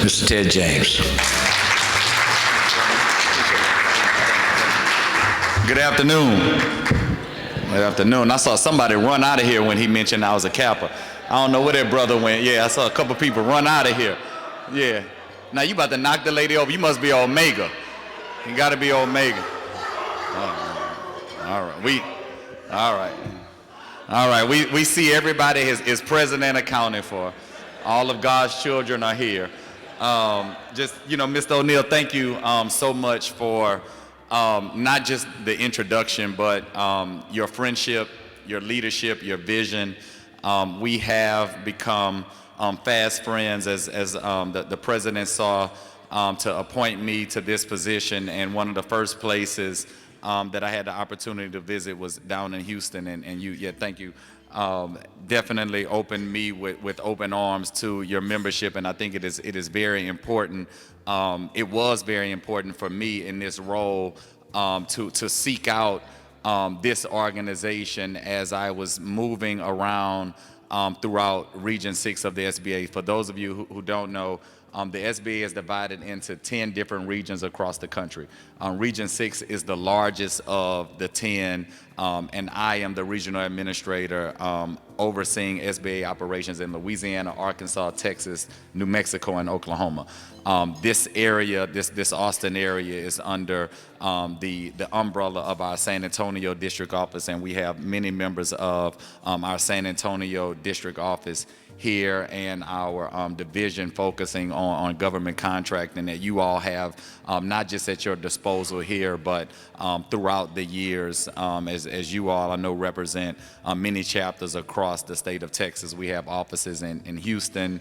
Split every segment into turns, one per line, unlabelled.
Mr. Ted James.
Good afternoon. Good afternoon. I saw somebody run out of here when he mentioned I was a Kappa. I don't know where that brother went. Yeah, I saw a couple people run out of here. Yeah. Now you about to knock the lady over. You must be Omega. You got to be Omega. All right. All right. We see everybody is present and accounted for. All of God's children are here. Mr. O'Neill, thank you so much for not just the introduction, but your friendship, your leadership, your vision. We have become fast friends as the president saw to appoint me to this position, and one of the first places that I had the opportunity to visit was down in Houston, and thank you. Definitely opened me with open arms to your membership, and I think it is very important. It was very important for me in this role to seek out this organization as I was moving around throughout Region 6 of the SBA. For those of you who don't know, the SBA is divided into 10 different regions across the country. Region 6 is the largest of the 10, and I am the regional administrator overseeing SBA operations in Louisiana, Arkansas, Texas, New Mexico, and Oklahoma. This area, this Austin area, is under the umbrella of our San Antonio district office, and we have many members of our San Antonio district office here and our division focusing on government contracting that you all have not just at your disposal here, but throughout the years as you all I know represent many chapters across the state of Texas. We have offices in Houston,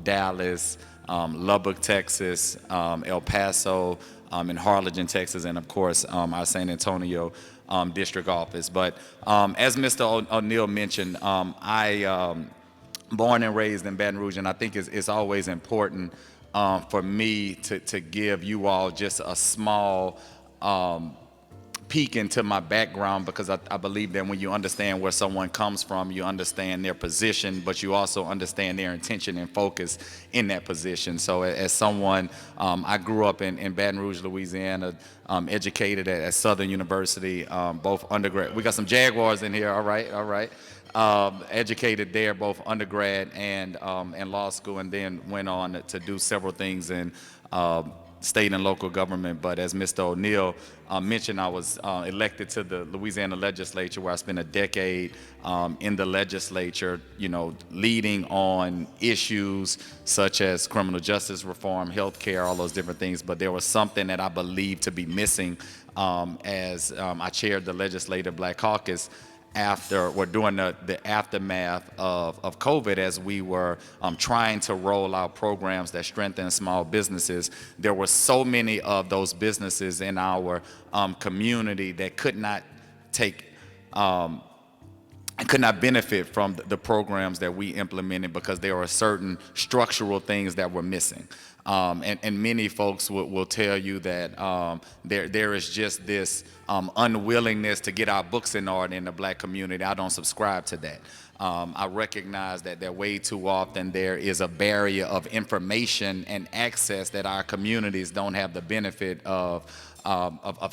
Dallas, Lubbock, Texas, El Paso, in Harlingen, Texas, and of course our San Antonio district office. But as Mr. O'Neill mentioned, I born and raised in Baton Rouge, and I think it's always important for me to give you all just a small peek into my background, because I believe that when you understand where someone comes from, you understand their position, but you also understand their intention and focus in that position. So as someone, I grew up in Baton Rouge, Louisiana, educated at Southern University, both undergrad. We got some Jaguars in here, all right. Educated there, both undergrad and law school, and then went on to do several things in state and local government. But as Mr. O'Neill mentioned, I was elected to the Louisiana legislature, where I spent a decade in the legislature, leading on issues such as criminal justice reform, health care, all those different things. But there was something that I believed to be missing as I chaired the Legislative Black Caucus during the aftermath of COVID, as we were trying to roll out programs that strengthen small businesses. There were so many of those businesses in our community that could not benefit from the programs that we implemented, because there were certain structural things that were missing. And many folks will tell you that there is just this unwillingness to get our books in order in the black community. I don't subscribe to that. I recognize that way too often there is a barrier of information and access that our communities don't have the benefit of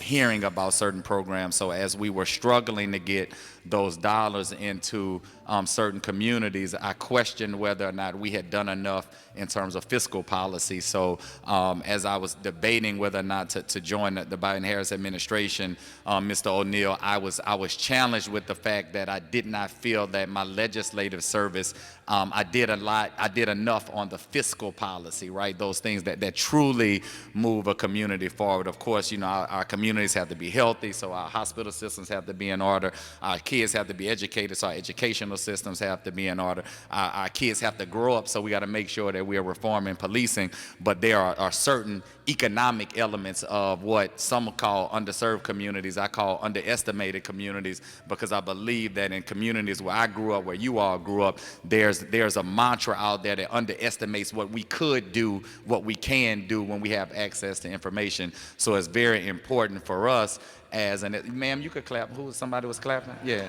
hearing about certain programs. So as we were struggling to get those dollars into certain communities, I questioned whether or not we had done enough in terms of fiscal policy. So as I was debating whether or not to join the Biden-Harris administration, Mr. O'Neill, I was challenged with the fact that I did not feel that my legislative service, I did enough on the fiscal policy, right? Those things that truly move a community forward. Of course, our communities have to be healthy, so our hospital systems have to be in order. Our kids have to be educated, so our educational systems have to be in order. Our kids have to grow up, so we got to make sure that we are reforming policing. But there are certain economic elements of what some call underserved communities, I call underestimated communities, because I believe that in communities where I grew up, where you all grew up, there's a mantra out there that underestimates what we could do, what we can do when we have access to information. So it's very important for us ma'am, you could clap. Somebody was clapping? Yeah,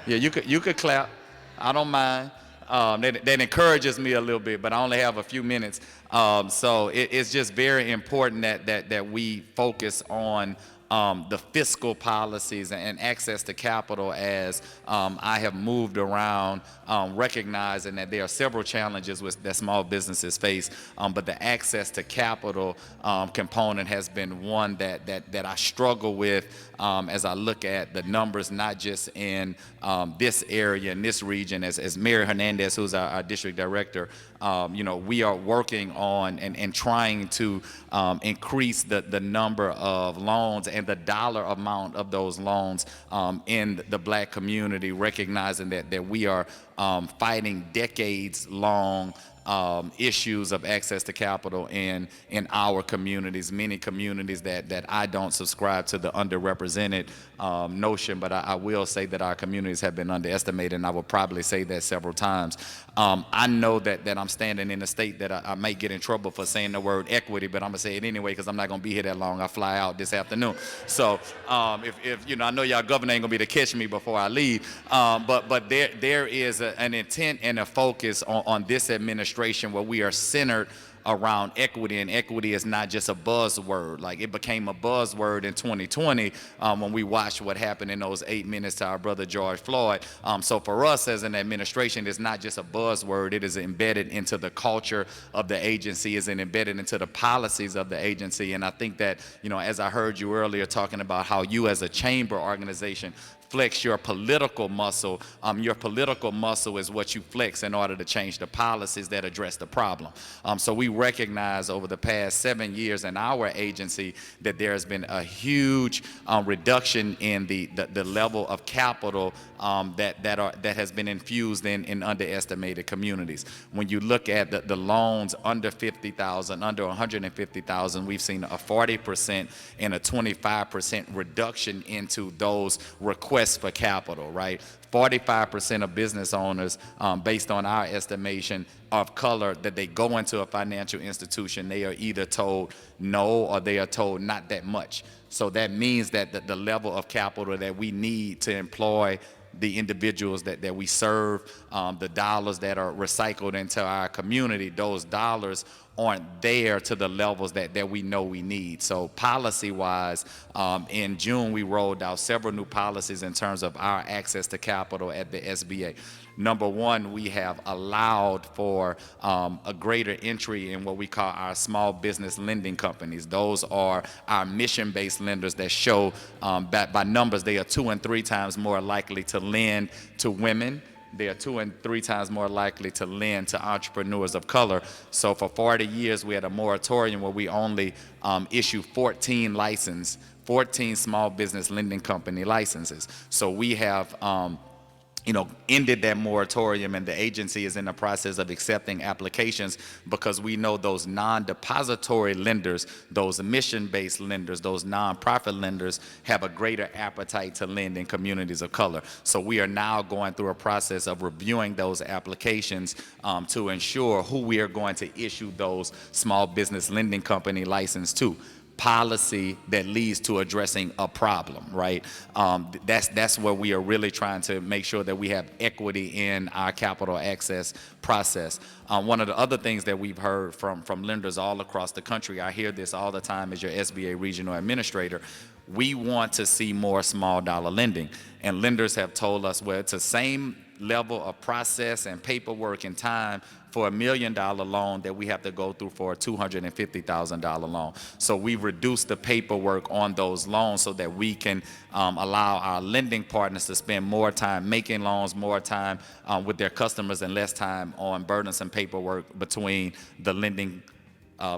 you could clap. I don't mind. that encourages me a little bit, but I only have a few minutes. So it's just very important that we focus on the fiscal policies and access to capital as I have moved around, recognizing that there are several challenges that small businesses face, but the access to capital component has been one that I struggle with as I look at the numbers, not just in this area, in this region. As Mary Hernandez, who's our district director, we are working on and trying to increase the number of loans and the dollar amount of those loans in the Black community, recognizing that we are fighting decades-long issues of access to capital in our communities, many communities that I don't subscribe to the underrepresented notion, but I will say that our communities have been underestimated, and I will probably say that several times. I know that I'm standing in a state that I may get in trouble for saying the word equity, but I'm gonna say it anyway because I'm not gonna be here that long. I fly out this afternoon. So if I know y'all governor ain't gonna be to catch me before I leave, but there is an intent and a focus on this administration where we are centered around equity, and equity is not just a buzzword. Like, it became a buzzword in 2020 when we watched what happened in those 8 minutes to our brother George Floyd. So for us as an administration, it's not just a buzzword. It is embedded into the culture of the agency, is embedded into the policies of the agency. And I think that, as I heard you earlier talking about how you as a chamber organization flex your political muscle. Your political muscle is what you flex in order to change the policies that address the problem. So we recognize over the past 7 years in our agency that there has been a huge reduction in the level of capital that has been infused in underestimated communities. When you look at the loans under 50,000, under 150,000, we've seen a 40% and a 25% reduction into those requests for capital, right? 45% of business owners, based on our estimation, of color, that they go into a financial institution, they are either told no or they are told not that much. So that means that the level of capital that we need to employ the individuals that we serve, the dollars that are recycled into our community, those dollars aren't there to the levels that we know we need. So policy-wise, in June we rolled out several new policies in terms of our access to capital at the SBA. Number one, we have allowed for a greater entry in what we call our small business lending companies. Those are our mission-based lenders that show that by numbers they are 2 and 3 times more likely to lend to women. They are 2 and 3 times more likely to lend to entrepreneurs of color. So for 40 years, we had a moratorium where we only issue 14 small business lending company licenses. So we have ended that moratorium, and the agency is in the process of accepting applications because we know those non-depository lenders, those mission-based lenders, those nonprofit lenders have a greater appetite to lend in communities of color. So we are now going through a process of reviewing those applications to ensure who we are going to issue those small business lending company license to. Policy that leads to addressing a problem, right? That's where we are really trying to make sure that we have equity in our capital access process. One of the other things that we've heard from lenders all across the country, I hear this all the time as your SBA regional administrator, we want to see more small dollar lending. And lenders have told us, well, it's the same level of process and paperwork and time for $1 million loan that we have to go through for a $250,000 loan. So we've reduced the paperwork on those loans so that we can allow our lending partners to spend more time making loans, more time with their customers, and less time on burdensome paperwork between the lending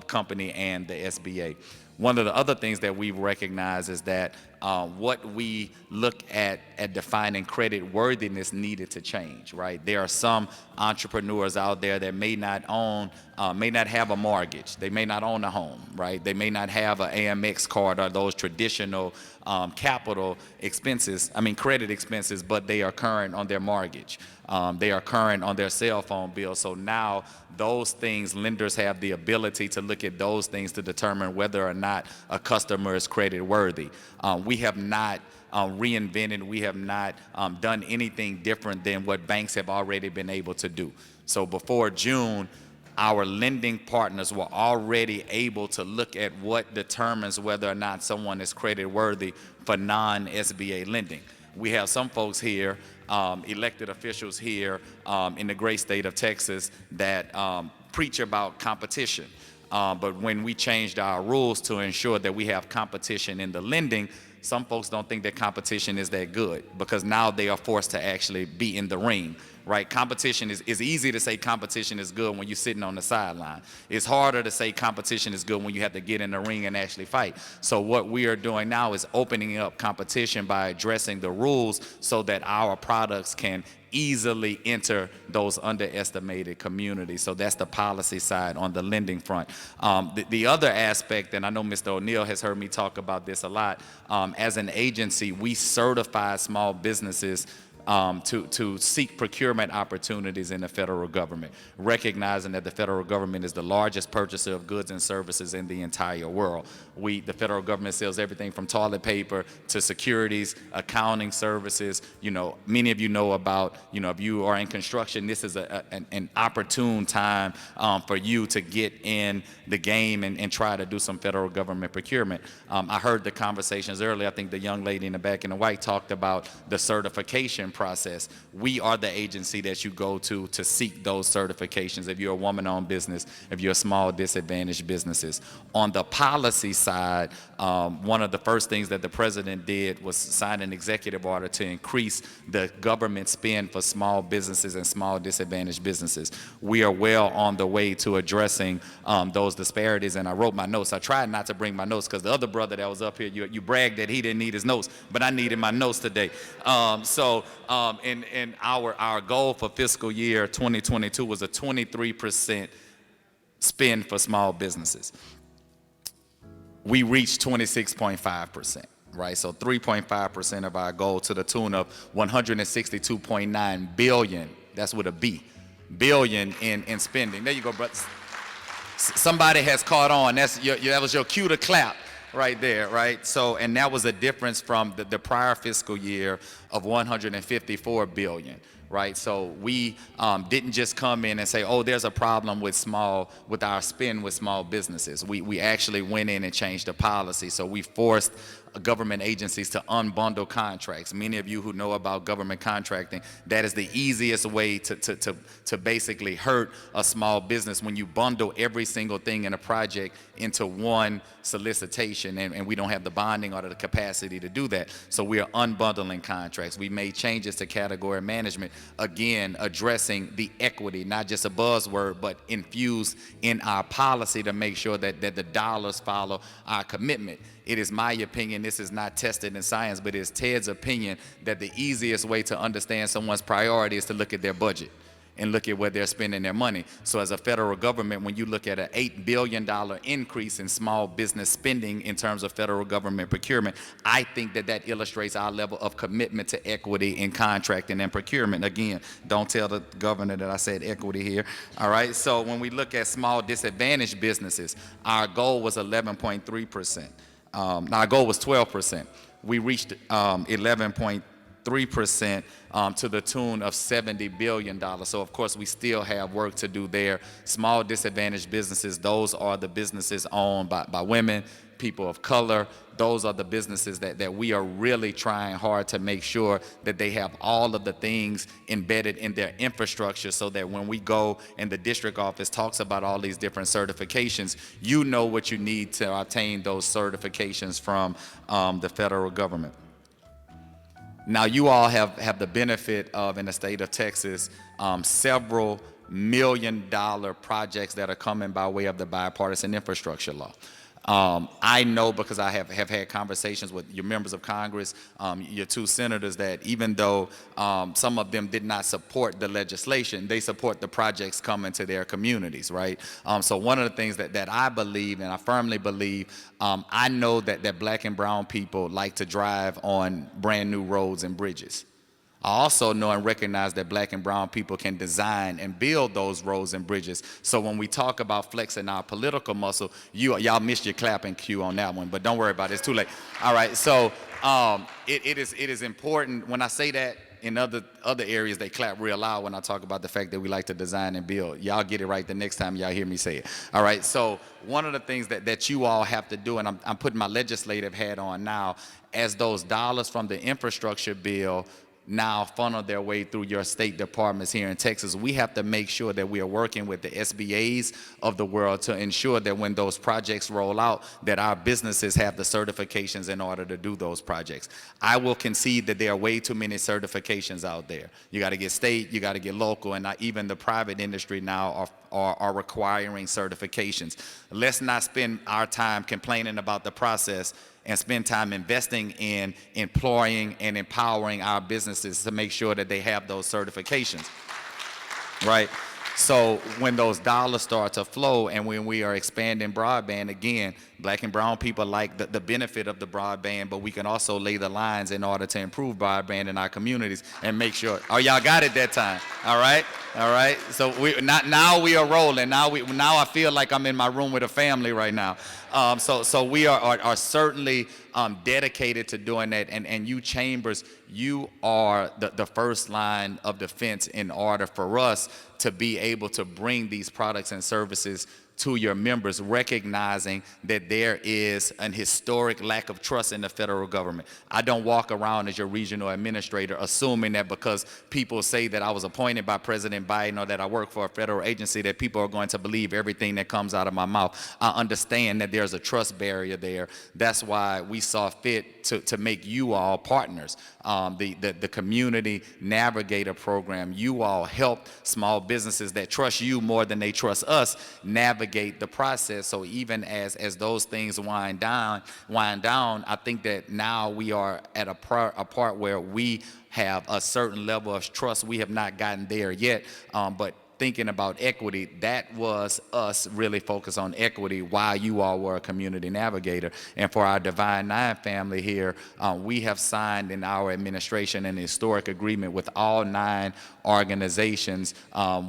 company and the SBA. One of the other things that we've recognized is that what we look at defining credit worthiness needed to change, right? There are some entrepreneurs out there that may not have a mortgage. They may not own a home, right? They may not have an Amex card or those traditional credit expenses, but they are current on their mortgage. They are current on their cell phone bill. So now those things, lenders have the ability to look at those things to determine whether or not not a customer is credit worthy. We have not reinvented, we have not done anything different than what banks have already been able to do. So before June, our lending partners were already able to look at what determines whether or not someone is credit worthy for non-SBA lending. We have some folks here, elected officials here in the great state of Texas that preach about competition. But when we changed our rules to ensure that we have competition in the lending, some folks don't think that competition is that good because now they are forced to actually be in the ring, right? Competition is easy to say competition is good when you're sitting on the sideline. It's harder to say competition is good when you have to get in the ring and actually fight. So what we are doing now is opening up competition by addressing the rules so that our products can easily enter those underestimated communities. So that's the policy side on the lending front. The other aspect, and I know Mr. O'Neill has heard me talk about this a lot, as an agency, we certify small businesses to seek procurement opportunities in the federal government, recognizing that the federal government is the largest purchaser of goods and services in the entire world. The federal government sells everything from toilet paper to securities, accounting services. You know, many of you know about, you know, if you are in construction, this is an opportune time for you to get in the game and try to do some federal government procurement. I heard the conversations earlier. I think the young lady in the back in the white talked about the certification process. We are the agency that you go to seek those certifications if you're a woman-owned business, if you're a small disadvantaged businesses. On the policy side, one of the first things that the president did was sign an executive order to increase the government spend for small businesses and small disadvantaged businesses. We are well on the way to addressing those disparities, and I wrote my notes. I tried not to bring my notes because the other brother that was up here, you bragged that he didn't need his notes, but I needed my notes today. And our goal for fiscal year 2022 was a 23% spend for small businesses. We reached 26.5%, right? So 3.5% of our goal to the tune of 162.9 billion, that's with a B, billion in spending. There you go, brothers. Somebody has caught on. That was your cue to clap right there, right? So, and that was a difference from the prior fiscal year of 154 billion, right? So we didn't just come in and say, oh, there's a problem with our spend with small businesses. We actually went in and changed the policy. So we forced government agencies to unbundle contracts. Many of you who know about government contracting, that is the easiest way to basically hurt a small business when you bundle every single thing in a project into one solicitation, and we don't have the bonding or the capacity to do that. So we are unbundling contracts. We made changes to category management, again, addressing the equity, not just a buzzword, but infused in our policy to make sure that the dollars follow our commitment. It is my opinion, this is not tested in science, but it is Ted's opinion that the easiest way to understand someone's priority is to look at their budget and look at where they're spending their money. So as a federal government, when you look at an $8 billion increase in small business spending in terms of federal government procurement, I think that illustrates our level of commitment to equity in contracting and procurement. Again, don't tell the governor that I said equity here, all right? So when we look at small disadvantaged businesses, our goal was 11.3%. Our goal was 12%. We reached 11.3% to the tune of $70 billion. So of course we still have work to do there. Small disadvantaged businesses, those are the businesses owned by women, people of color. Those are the businesses that we are really trying hard to make sure that they have all of the things embedded in their infrastructure so that when we go and the district office talks about all these different certifications, you know what you need to obtain those certifications from the federal government. Now you all have the benefit of, in the state of Texas, several $million projects that are coming by way of the bipartisan infrastructure law. I know because I have had conversations with your members of Congress, your two senators, that even though some of them did not support the legislation, they support the projects coming to their communities, right? So one of the things that I believe, and I firmly believe, I know that black and brown people like to drive on brand new roads and bridges. I also know and recognize that black and brown people can design and build those roads and bridges. So when we talk about flexing our political muscle, y'all missed your clapping cue on that one, but don't worry about it, it's too late. All right, so it is important. When I say that, in other areas, they clap real loud when I talk about the fact that we like to design and build. Y'all get it right the next time y'all hear me say it. All right, so one of the things that you all have to do, and I'm putting my legislative hat on now, as those dollars from the infrastructure bill now funnel their way through your state departments here in Texas, we have to make sure that we are working with the SBAs of the world to ensure that when those projects roll out, that our businesses have the certifications in order to do those projects. I will concede that there are way too many certifications out there. You got to get state, you got to get local, and even the private industry now are requiring certifications. Let's not spend our time complaining about the process and spend time investing in employing and empowering our businesses to make sure that they have those certifications, right? So when those dollars start to flow and when we are expanding broadband, again, black and brown people like the benefit of the broadband, but we can also lay the lines in order to improve broadband in our communities and make sure, oh, y'all got it that time, all right? All right, so now we are rolling. Now I feel like I'm in my room with a family right now. So we are certainly dedicated to doing that. And you chambers, you are the first line of defense in order for us to be able to bring these products and services to your members, recognizing that there is an historic lack of trust in the federal government. I don't walk around as your regional administrator assuming that because people say that I was appointed by President Biden or that I work for a federal agency that people are going to believe everything that comes out of my mouth. I understand that there's a trust barrier there. That's why we saw fit to make you all partners. The Community Navigator program, you all help small businesses that trust you more than they trust us navigate the process. So even as those things wind down, I think that now we are at a part where we have a certain level of trust. We have not gotten there yet, but thinking about equity, that was us really focused on equity while you all were a community navigator. And for our Divine Nine family here, we have signed in our administration an historic agreement with all 9 organizations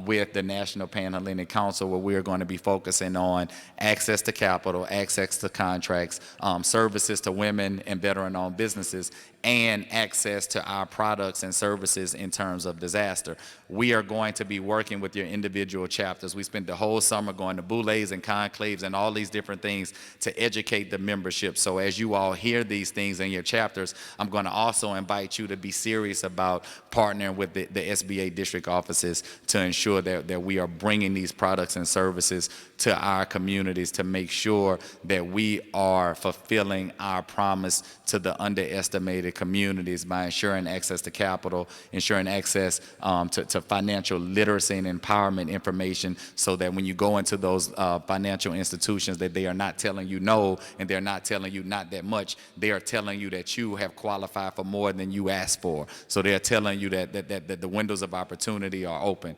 with the National Panhellenic Council, where we're going to be focusing on access to capital, access to contracts, services to women and veteran-owned businesses, and access to our products and services in terms of disaster. We are going to be working with your individual chapters. We spent the whole summer going to boulets and conclaves and all these different things to educate the membership. So as you all hear these things in your chapters, I'm going to also invite you to be serious about partnering with the SBA district offices to ensure that we are bringing these products and services to our communities to make sure that we are fulfilling our promise to the underestimated communities by ensuring access to capital, ensuring access to financial literacy and empowerment information, so that when you go into those financial institutions, that they are not telling you no, and they're not telling you not that much. They are telling you that you have qualified for more than you asked for. So they're telling you that the windows of opportunity are open.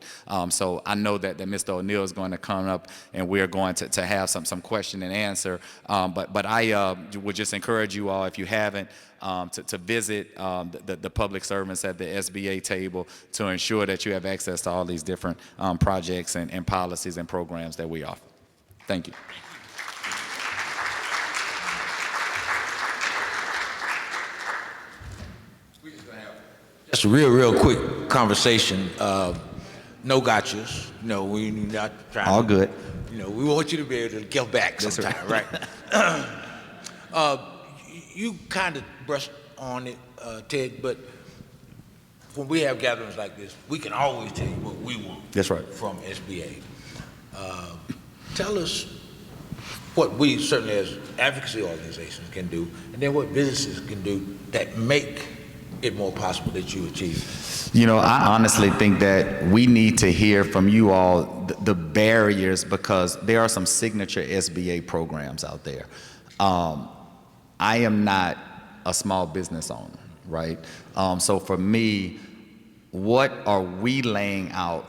So I know that Mr. O'Neill is going to come up and we're going to have some question and answer. But I would just encourage you all, if you haven't, to visit the public servants at the SBA table to ensure that you have access to all these different projects and policies and programs that we offer. Thank you.
Just a real quick conversation. No gotchas. No, we're not trying.
All good.
We want you to be able to give back sometime, right? You kind of brushed on it, Ted, but when we have gatherings like this, we can always tell you what we want.
That's right.
From SBA. Tell us what we certainly as advocacy organizations can do, and then what businesses can do that make it more possible that you achieve.
I honestly think that we need to hear from you all the barriers, because there are some signature SBA programs out there. I am not a small business owner, right? So for me, what are we laying out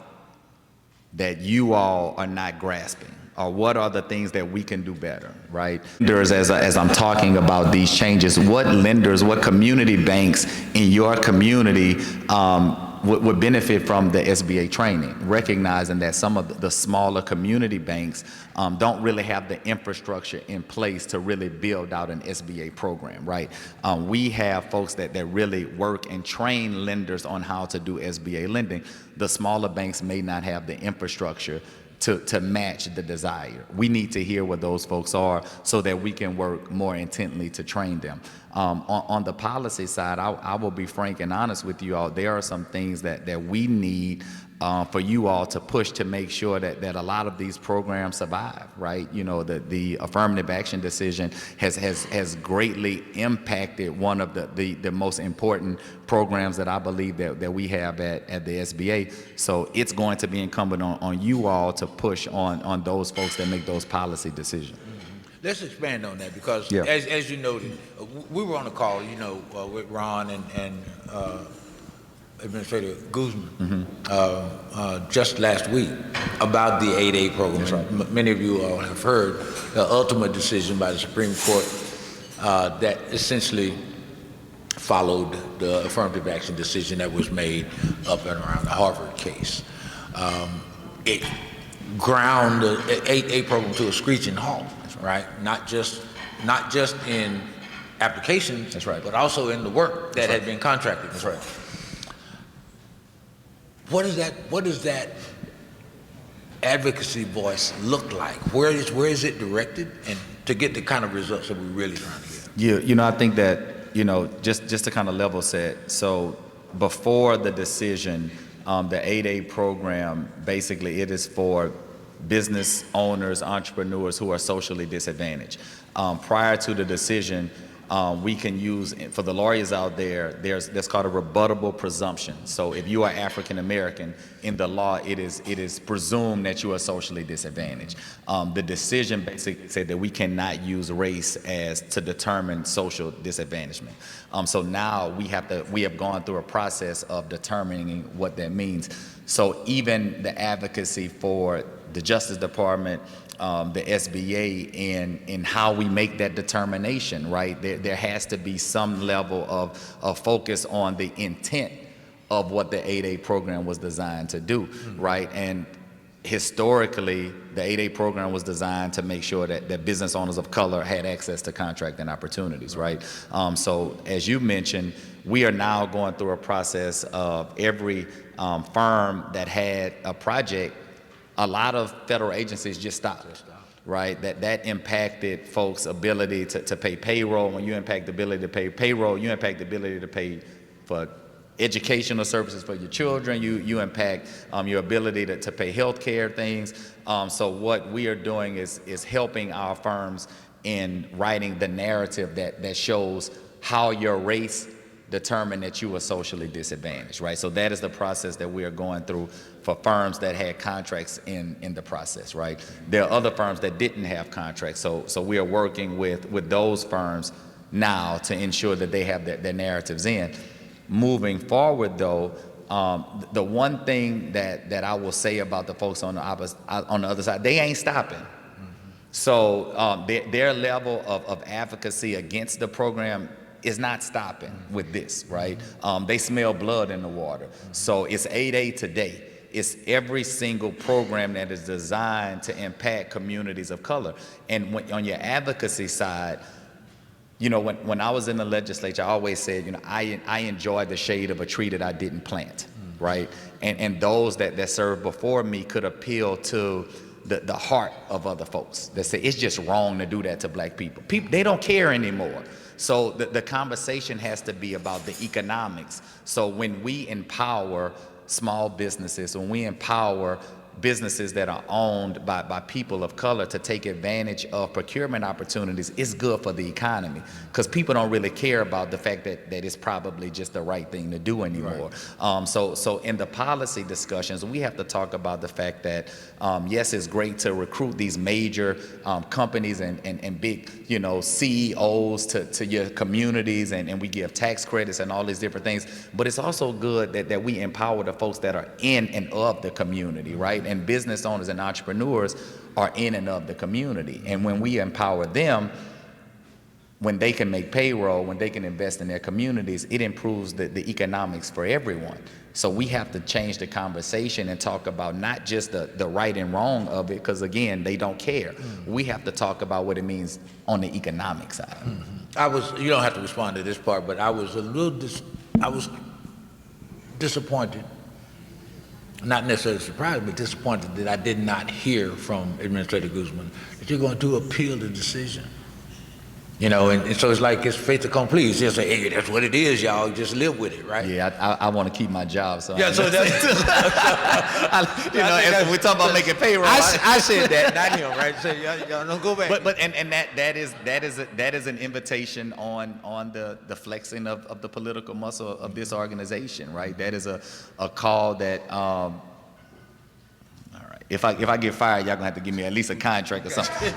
that you all are not grasping? or what are the things that we can do better, right? Lenders, as I'm talking about these changes, what lenders, what community banks in your community would benefit from the SBA training, recognizing that some of the smaller community banks don't really have the infrastructure in place to really build out an SBA program, right? We have folks that really work and train lenders on how to do SBA lending. The smaller banks may not have the infrastructure to match the desire. We need to hear what those folks are so that we can work more intently to train them. On the policy side, I will be frank and honest with you all. There are some things that we need for you all to push to make sure that a lot of these programs survive, right? You know, the affirmative action decision has greatly impacted one of the most important programs that I believe that we have at the SBA. So it's going to be incumbent on you all to push on those folks that make those policy decisions.
Let's expand on that because,
Yeah.
as you noted, we were on a call, with Ron and Administrator Guzman just last week about the 8A program.
That's right.
Many of you all have heard the ultimate decision by the Supreme Court that essentially followed the affirmative action decision that was made up and around the Harvard case. It ground the 8A program to a screeching halt, right? Not just in applications,
that's right,
but also in the work that had been contracted.
That's right.
What does that advocacy voice look like? Where is it directed, and to get the kind of results that we're really trying to get?
Yeah, I think that, just to kind of level set. So before the decision, the 8A program, basically it is for business owners, entrepreneurs who are socially disadvantaged. Prior to the decision, we can use, for the lawyers out there, there's called a rebuttable presumption. So if you are African American, in the law, it is presumed that you are socially disadvantaged. The decision basically said that we cannot use race as to determine social disadvantagement. So now we have gone through a process of determining what that means. So even the advocacy for the Justice Department, the SBA, in how we make that determination, right? There has to be some level of focus on the intent of what the 8A program was designed to do, right? And historically, the 8A program was designed to make sure that business owners of color had access to contracting opportunities, right? So as you mentioned, we are now going through a process of every firm that had a project. A lot of federal agencies just stopped, right? That impacted folks' ability to pay payroll. When you impact the ability to pay payroll, you impact the ability to pay for educational services for your children. You impact your ability to pay health care things. So what we are doing is helping our firms in writing the narrative that shows how your race determined that you were socially disadvantaged, right? So that is the process that we are going through for firms that had contracts in the process, right? There are other firms that didn't have contracts, so we are working with those firms now to ensure that they have their narratives in. Moving forward, though, the one thing that I will say about the folks on the other side, they ain't stopping. So their level of advocacy against the program is not stopping with this, right? They smell blood in the water. So it's 8A today. It's every single program that is designed to impact communities of color. And on your advocacy side, when I was in the legislature, I always said, I enjoyed the shade of a tree that I didn't plant, right? And those that served before me could appeal to the heart of other folks that say it's just wrong to do that to black people. They don't care anymore. So the conversation has to be about the economics. So when we empower small businesses, when we empower businesses that are owned by people of color to take advantage of procurement opportunities, it's good for the economy because people don't really care about the fact that it's probably just the right thing to do anymore. Right. So in the policy discussions, we have to talk about the fact that yes, it's great to recruit these major companies and big CEOs to your communities, and we give tax credits and all these different things, but it's also good that we empower the folks that are in and of the community, right? And business owners and entrepreneurs are in and of the community. And when we empower them, when they can make payroll, when they can invest in their communities, it improves the economics for everyone. So we have to change the conversation and talk about not just the right and wrong of it, because again, they don't care. We have to talk about what it means on the economic side.
You don't have to respond to this part, but I was a little disappointed, not necessarily surprised, but disappointed that I did not hear from Administrator Guzman that you're going to appeal the decision. You know, and so it's like it's fait accompli. It's just say, hey, that's what it is, y'all. Just live with it, right?
Yeah, I want to keep my job. So
yeah, so that's
as we talk about making payroll.
I said that, not him, right? So y'all don't go back.
But that is an invitation on the flexing of the political muscle of this organization, right? That is a call that. If I get fired, y'all gonna have to give me at least a contract or something.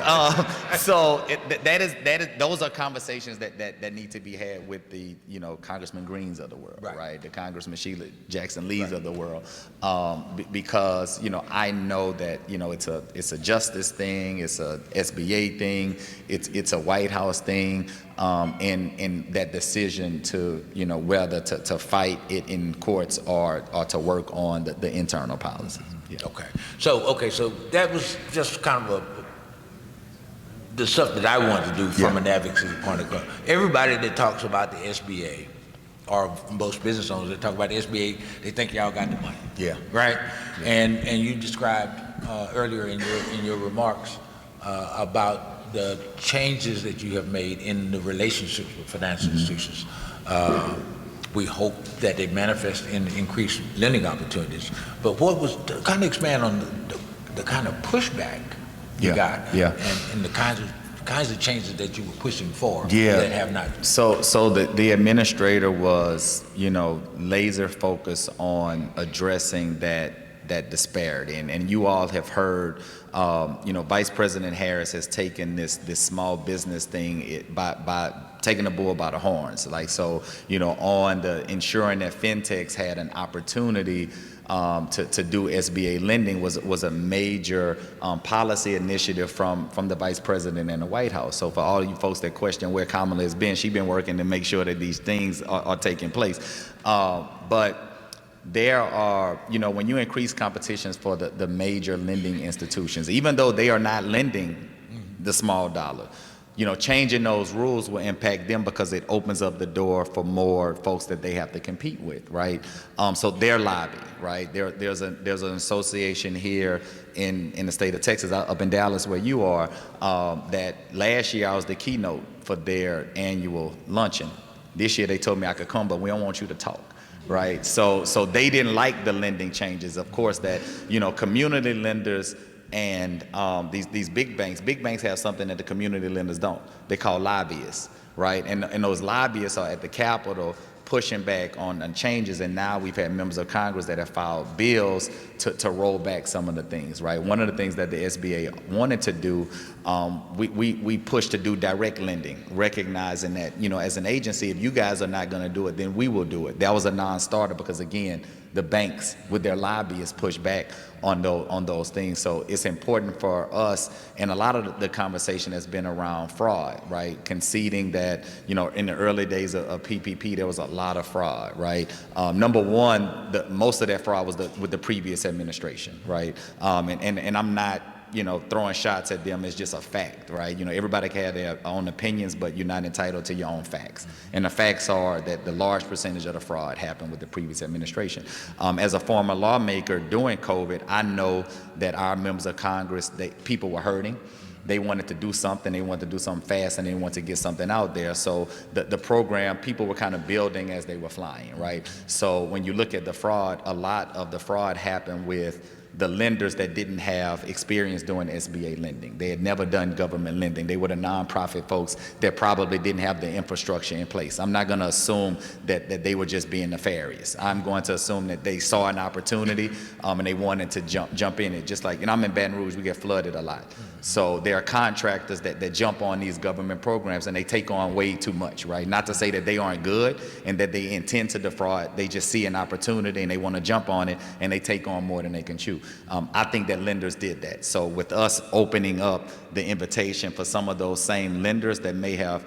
Those are conversations that need to be had with the Congressman Greens of the world, right? The Congressman Sheila Jackson Lees of the world, because I know that it's a justice thing, it's a SBA thing, it's a White House thing, and that decision to whether to fight it in courts or to work on the internal policies. Yeah.
Okay, so that was just kind of the stuff that I wanted to do from an advocacy point of view. Everybody that talks about the SBA, or most business owners that talk about the SBA, they think y'all got the money.
Yeah.
Right. Yeah. And you described earlier in your remarks about the changes that you have made in the relationships with financial institutions. We hope that they manifest in increased lending opportunities. But what was, kind of expand on the kind of pushback you got, and the kinds of changes that you were pushing for that have not.
So the administrator was, laser focused on addressing that disparity, and you all have heard, Vice President Harris has taken this small business thing by taking the bull by the horns, on the ensuring that fintechs had an opportunity to do SBA lending was a major policy initiative from the Vice President and the White House. So for all you folks that question where Kamala has been, she's been working to make sure that these things are taking place. But there are, when you increase competitions for the major lending institutions, even though they are not lending the small dollar, changing those rules will impact them because it opens up the door for more folks that they have to compete with, right? So they're lobbying, right? There's an association here in the state of Texas, up in Dallas where you are, that last year I was the keynote for their annual luncheon. This year they told me I could come, but we don't want you to talk. Right, so they didn't like the lending changes. Of course, that community lenders and these big banks have something that the community lenders don't. They call lobbyists, right? And those lobbyists are at the Capitol pushing back on changes, and now we've had members of Congress that have filed bills to roll back some of the things, right? One of the things that the SBA wanted to do, we pushed to do direct lending, recognizing that, as an agency, if you guys are not gonna do it, then we will do it. That was a non-starter because, again, the banks with their lobbyists push back on those things. So it's important for us, and a lot of the conversation has been around fraud, right? Conceding that, in the early days of PPP, there was a lot of fraud, right? Number one, most of that fraud was with the previous administration, right? And I'm not, throwing shots at them is just a fact, right? Everybody can have their own opinions, but you're not entitled to your own facts. And the facts are that the large percentage of the fraud happened with the previous administration. As a former lawmaker during COVID, I know that our members of Congress, people were hurting. They wanted to do something, they wanted to do something fast, and they wanted to get something out there. So the program, people were kind of building as they were flying, right? So when you look at the fraud, a lot of the fraud happened with the lenders that didn't have experience doing SBA lending. They had never done government lending. They were the nonprofit folks that probably didn't have the infrastructure in place. I'm not gonna assume that they were just being nefarious. I'm going to assume that they saw an opportunity and they wanted to jump in it. Just like, I'm in Baton Rouge, we get flooded a lot. So there are contractors that jump on these government programs and they take on way too much, right? Not to say that they aren't good and that they intend to defraud. They just see an opportunity and they want to jump on it and they take on more than they can chew. I think that lenders did that. So with us opening up the invitation for some of those same lenders that may have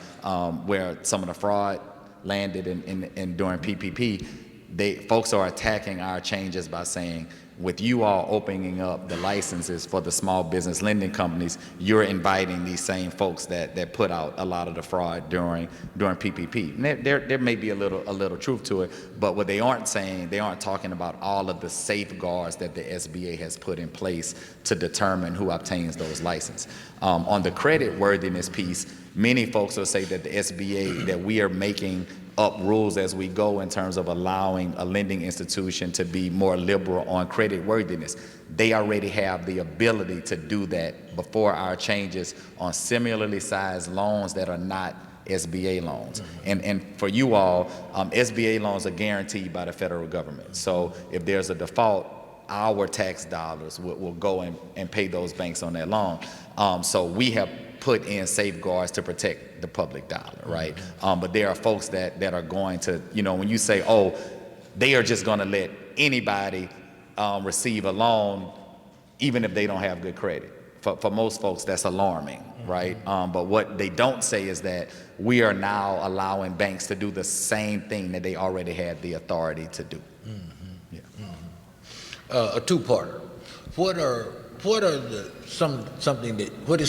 where some of the fraud landed in during PPP, folks are attacking our changes by saying, with you all opening up the licenses for the small business lending companies, you're inviting these same folks that put out a lot of the fraud during PPP. And there may be a little truth to it, but what they aren't saying, they aren't talking about all of the safeguards that the SBA has put in place to determine who obtains those licenses. On the credit worthiness piece, many folks will say that the SBA, that we are making up rules as we go in terms of allowing a lending institution to be more liberal on credit worthiness. They already have the ability to do that before our changes on similarly sized loans that are not SBA loans. And for you all, SBA loans are guaranteed by the federal government. So if there's a default, our tax dollars will go and pay those banks on that loan. So we have put in safeguards to protect the public dollar, right? But there are folks that are going to, when you say, oh, they are just gonna let anybody receive a loan, even if they don't have good credit. For most folks, that's alarming, right? But what they don't say is that we are now allowing banks to do the same thing that they already had the authority to do.
A two-parter. What is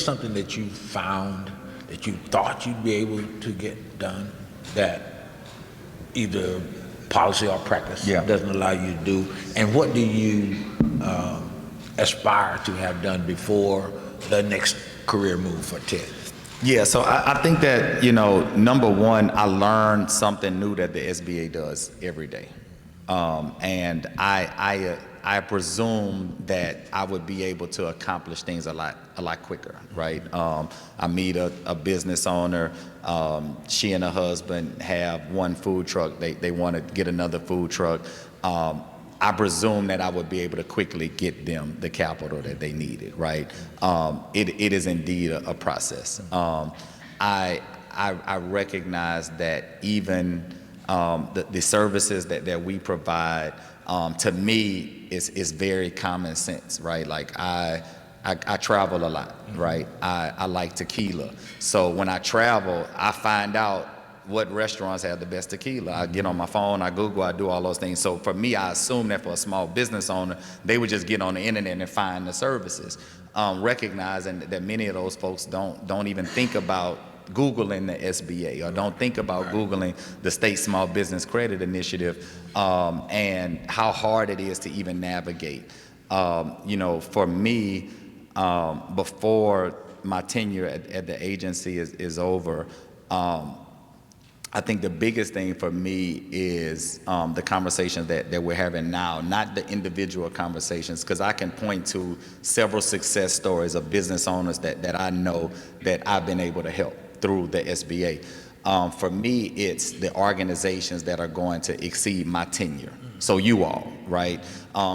something that you found that you thought you'd be able to get done that either policy or practice doesn't allow you to do, and what do you aspire to have done before the next career move for Ted?
Yeah, so I think that, number one, I learned something new that the SBA does every day. And I presume that I would be able to accomplish things a lot quicker, right? I meet a business owner. She and her husband have one food truck. They want to get another food truck. I presume that I would be able to quickly get them the capital that they needed, right? It is indeed a process. I recognize that even the services that we provide, to me, is very common sense, right? Like I travel a lot, right? I like tequila. So when I travel, I find out what restaurants have the best tequila. I get on my phone, I Google, I do all those things. So for me, I assume that for a small business owner, they would just get on the internet and find the services, recognizing that many of those folks don't even think about Googling the SBA or don't think about Googling the State Small Business Credit Initiative and how hard it is to even navigate. For me, before my tenure at the agency is over, I think the biggest thing for me is the conversations that we're having now, not the individual conversations, because I can point to several success stories of business owners that I know that I've been able to help through the SBA. For me, it's the organizations that are going to exceed my tenure. So you all, right?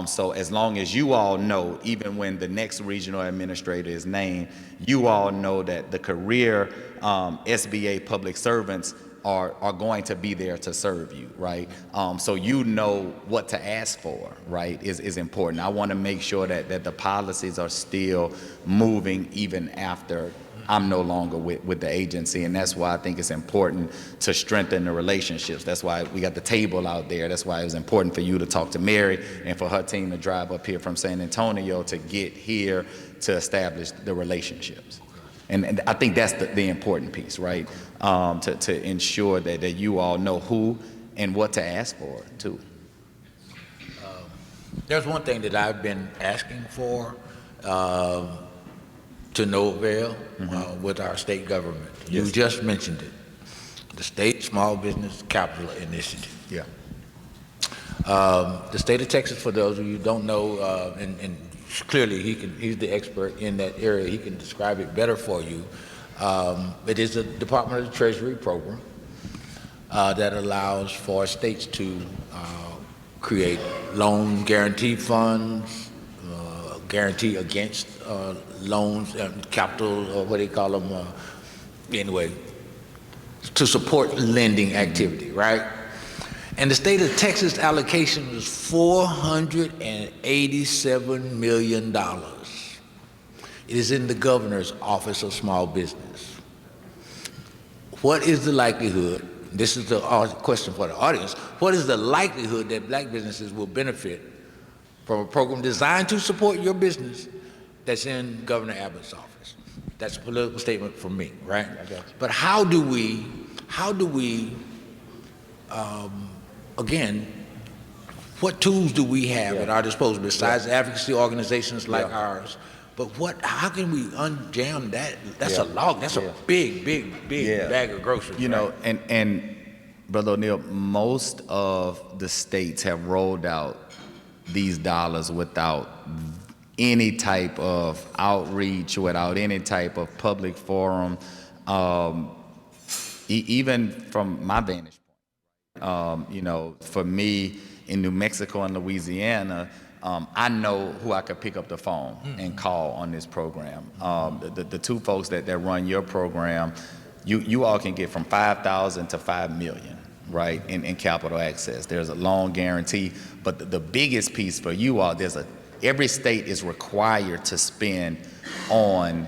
So as long as you all know, even when the next regional administrator is named, you all know that the career SBA public servants are going to be there to serve you, right? So you know what to ask for, right, is important. I want to make sure that the policies are still moving even after I'm no longer with the agency, and that's why I think it's important to strengthen the relationships. That's why we got the table out there. That's why it was important for you to talk to Mary and for her team to drive up here from San Antonio to get here to establish the relationships. And I think that's the important piece, right? To ensure that you all know who and what to ask for, too.
There's one thing that I've been asking for to no avail with our state government.
Yes.
You just mentioned it, the State Small Business Capital Initiative.
Yeah.
The state of Texas, for those of you who don't know, and clearly he's the expert in that area, he can describe it better for you. It is a Department of the Treasury program that allows for states to create loan guarantee funds, guarantee against loans, capital, or what do you call them, anyway, to support lending activity, right? And the state of Texas allocation was $487 million. It is in the governor's office of small business. What is the likelihood, this is the question for the audience, what is the likelihood that black businesses will benefit from a program designed to support your business that's in Governor Abbott's office? That's a political statement from me, right? But how do we, again, what tools do we have at our disposal besides advocacy organizations like ours? But how can we unjam that? That's a log. That's a big bag of groceries.
You know, and Brother O'Neill, most of the states have rolled out these dollars without any type of outreach, without any type of public forum, even from my vantage point. You know, for me in New Mexico and Louisiana, I know who I could pick up the phone and call on this program. The two folks that run your program, you all can get from 5,000 to 5 million, right, in capital access. There's a loan guarantee, but the biggest piece for you all, every state is required to spend on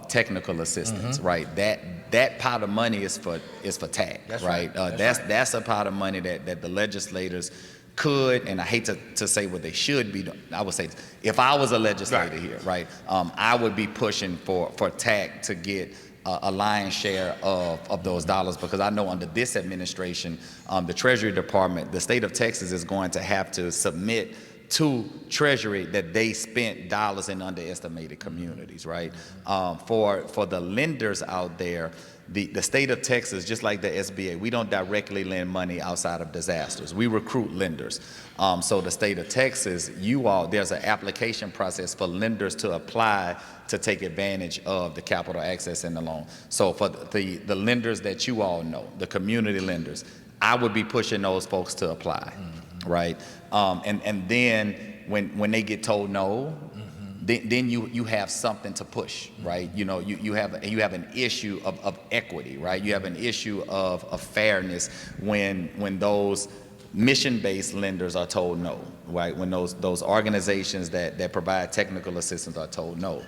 technical assistance, right? That pot of money is for TAAACC, that's right? That's a pot of money that the legislators could, and I hate to say what they should be doing. I would say, if I was a legislator here, right, I would be pushing for TAAACC to get a lion's share of those dollars, because I know under this administration, the Treasury Department, the state of Texas is going to have to submit to Treasury that they spent dollars in underestimated communities, right? For the lenders out there, the state of Texas, just like the SBA, we don't directly lend money outside of disasters. We recruit lenders. So the state of Texas, there's an application process for lenders to apply to take advantage of the capital access and the loan. So for the lenders that you all know, the community lenders, I would be pushing those folks to apply, right? And then when they get told no, then you have something to push, right? You know, you have an issue of equity, right? You have an issue of fairness when those mission-based lenders are told no, right? When those organizations that provide technical assistance are told no.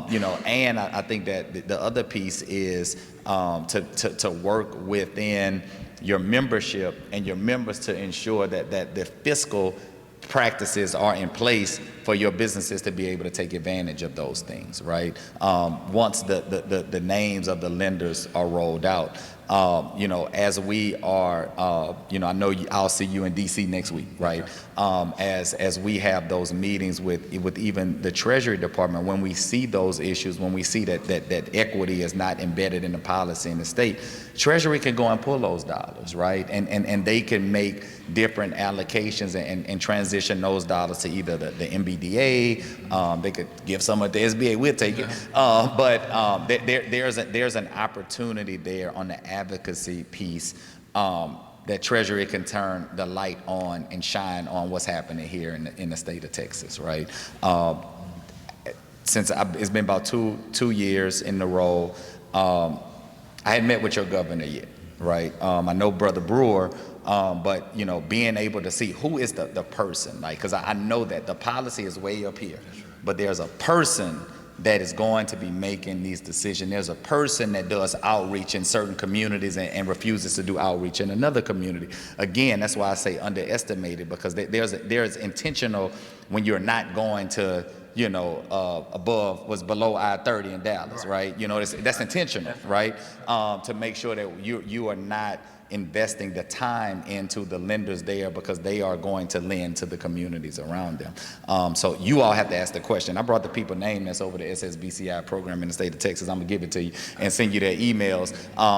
You know, and I think that the other piece is to work within your membership and your members to ensure that the fiscal practices are in place for your businesses to be able to take advantage of those things, right? Once the names of the lenders are rolled out. You know, as we are, you know, I know I'll see you in DC next week, right? As we have those meetings with even the Treasury Department, when we see those issues, when we see that equity is not embedded in the policy in the state, Treasury can go and pull those dollars, right? And they can make different allocations and transition those dollars to either the MBDA, they could give some of the SBA, we'll take it. But there's an opportunity there on the advocacy piece that Treasury can turn the light on and shine on what's happening here in the state of Texas, right? It's been about two years in the role, I hadn't met with your governor yet, right? I know Brother Brewer, but you know, being able to see who is the person, like, because I know that the policy is way up here, but there's a person that is going to be making these decisions. There's a person that does outreach in certain communities and refuses to do outreach in another community. Again, that's why I say underestimated, because there's intentional when you're not going to, you know, below I-30 in Dallas, right? You know, that's intentional, right? To make sure that you are not investing the time into the lenders there, because they are going to lend to the communities around them. So you all have to ask the question. I brought the people name that's over the SSBCI program in the state of Texas. I'm gonna give it to you and send you their emails,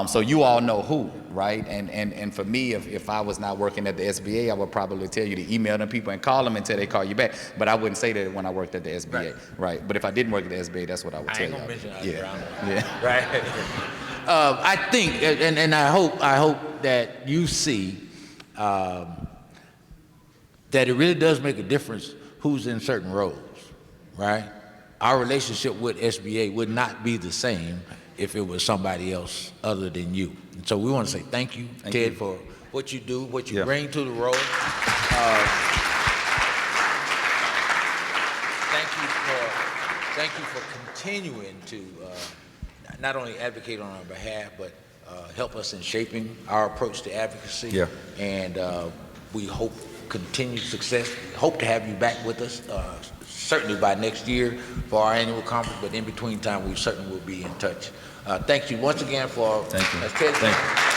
so you all know who, right? And for me, if I was not working at the SBA, I would probably tell you to email them people and call them until they call you back. But I wouldn't say that when I worked at the SBA, right? But if I didn't work at the SBA, that's what I would tell you. Yeah.
Right. I think, and I hope that you see that it really does make a difference who's in certain roles, right? Our relationship with SBA would not be the same if it was somebody else other than you. And so we want to say thank you, Ted, for what you do, what you
Yeah.
bring to the role. Thank you for continuing to not only advocate on our behalf, but help us in shaping our approach to advocacy.
Yeah.
And we hope continued success. We hope to have you back with us, certainly by next year for our annual conference, but in between time, we certainly will be in touch. Thank you once again for...
Thank you.
Thank you.